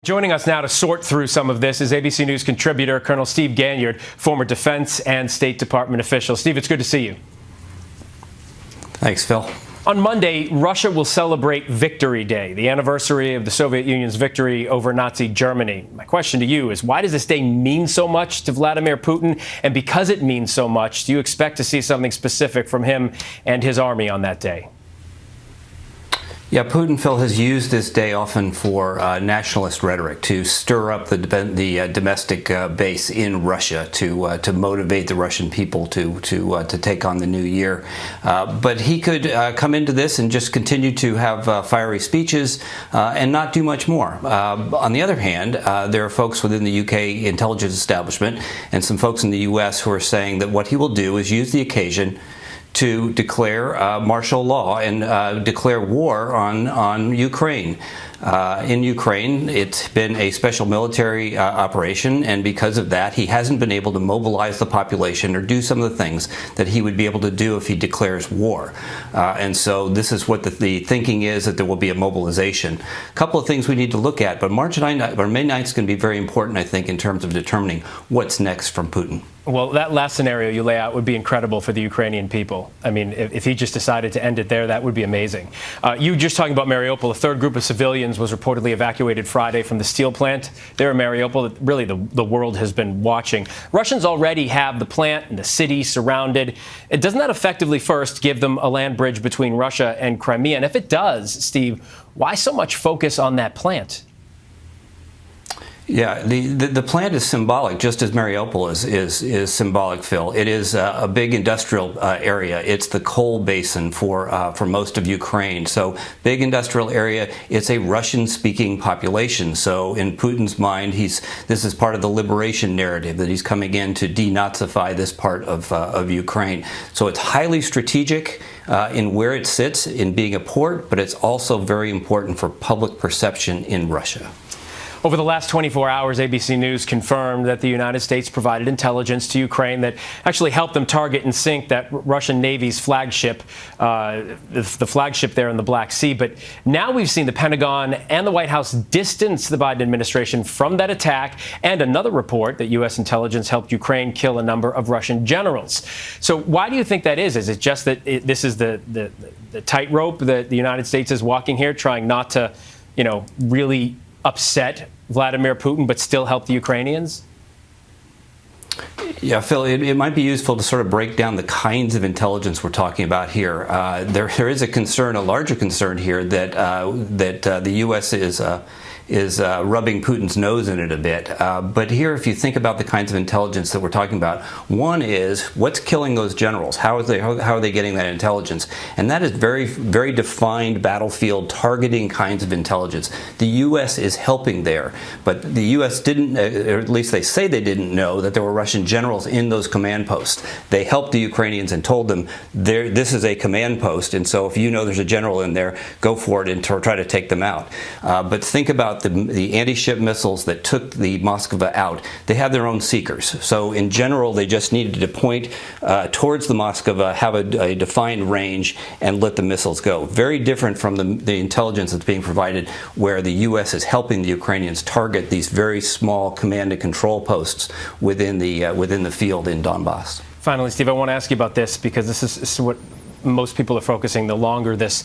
Joining us now to sort through some of this is ABC News contributor Colonel Steve Ganyard, former Defense and State Department official. Steve, it's good to see you. Thanks, Phil. On Monday, Russia will celebrate Victory Day, the anniversary of the Soviet Union's victory over Nazi Germany. My question to you is, why does this day mean so much to Vladimir Putin? And because it means so much, do you expect to see something specific from him and his army on that day? Yeah, Putin, Phil, has used this day often for nationalist rhetoric to stir up the domestic base in Russia, to motivate the Russian people to take on the new year. But he could come into this and just continue to have fiery speeches and not do much more. On the other hand, there are folks within the UK intelligence establishment and some folks in the US who are saying that what he will do is use the occasion to declare martial law and declare war on Ukraine. In Ukraine, it's been a special military operation, and because of that, he hasn't been able to mobilize the population or do some of the things that he would be able to do if he declares war. And so this is what the thinking is, that there will be a mobilization. A couple of things we need to look at, but May 9th is going to be very important, I think, in terms of determining what's next from Putin. Well, that last scenario you lay out would be incredible for the Ukrainian people. I mean, if he just decided to end it there, that would be amazing. You just talking about Mariupol, a third group of civilians was reportedly evacuated Friday from the steel plant there in Mariupol that really the world has been watching. Russians already have the plant and the city surrounded. Doesn't that effectively first give them a land bridge between Russia and Crimea? And if it does, Steve, why so much focus on that plant? Yeah, the plant is symbolic, just as Mariupol is symbolic, Phil. It is a big industrial area. It's the coal basin for most of Ukraine. So big industrial area. It's a Russian-speaking population. So in Putin's mind, this is part of the liberation narrative, that he's coming in to denazify this part of Ukraine. So it's highly strategic in where it sits in being a port, but it's also very important for public perception in Russia. Over the last 24 hours, ABC News confirmed that the United States provided intelligence to Ukraine that actually helped them target and sink that Russian Navy's flagship, the flagship there in the Black Sea. But now we've seen the Pentagon and the White House distance the Biden administration from that attack, and another report that U.S. intelligence helped Ukraine kill a number of Russian generals. So why do you think that is? Is it just that this is the tightrope that the United States is walking here, trying not to, really upset Vladimir Putin, but still help the Ukrainians? Yeah, Phil, it might be useful to sort of break down the kinds of intelligence we're talking about here. There is a concern, a larger concern here, that the U.S. is rubbing Putin's nose in it a bit. But here, if you think about the kinds of intelligence that we're talking about, one is what's killing those generals? How are they getting that intelligence? And that is very, very defined battlefield targeting kinds of intelligence. The U.S. is helping there, but the U.S. didn't, or at least they say they didn't know that there were Russian generals in those command posts. They helped the Ukrainians and told them, this is a command post, and so if you know there's a general in there, go for it and try to take them out. But think about the anti-ship missiles that took the Moskva out. They have their own seekers. So in general, they just needed to point towards the Moskva, have a defined range, and let the missiles go. Very different from the intelligence that's being provided, where the U.S. is helping the Ukrainians target these very small command and control posts within the field in Donbass. Finally, Steve, I want to ask you about this, because this is what most people are focusing. The longer this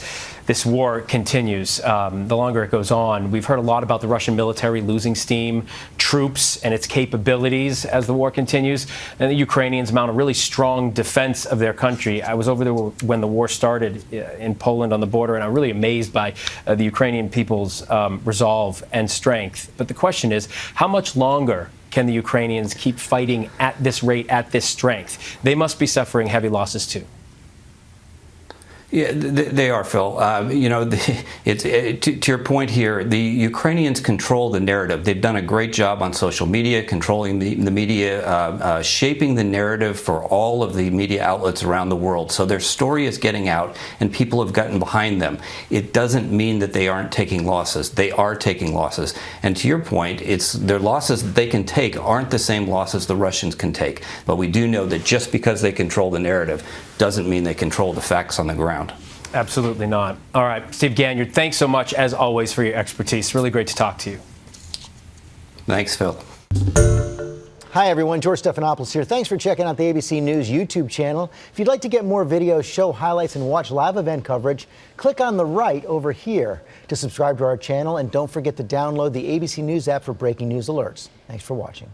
war continues, the longer it goes on. We've heard a lot about the Russian military losing steam, troops, and its capabilities as the war continues. And the Ukrainians mount a really strong defense of their country. I was over there when the war started in Poland on the border, and I'm really amazed by the Ukrainian people's resolve and strength. But the question is, how much longer can the Ukrainians keep fighting at this rate, at this strength? They must be suffering heavy losses too. Yeah, they are, Phil. To your point here, the Ukrainians control the narrative. They've done a great job on social media, controlling the media, shaping the narrative for all of the media outlets around the world. So their story is getting out, and people have gotten behind them. It doesn't mean that they aren't taking losses. They are taking losses. And to your point, their losses that they can take aren't the same losses the Russians can take. But we do know that just because they control the narrative doesn't mean they control the facts on the ground. Absolutely not. All right, Steve Ganyard, thanks so much, as always, for your expertise. Really great to talk to you. Thanks, Phil. Hi, everyone. George Stephanopoulos here. Thanks for checking out the ABC News YouTube channel. If you'd like to get more videos, show highlights, and watch live event coverage, click on the right over here to subscribe to our channel. And don't forget to download the ABC News app for breaking news alerts. Thanks for watching.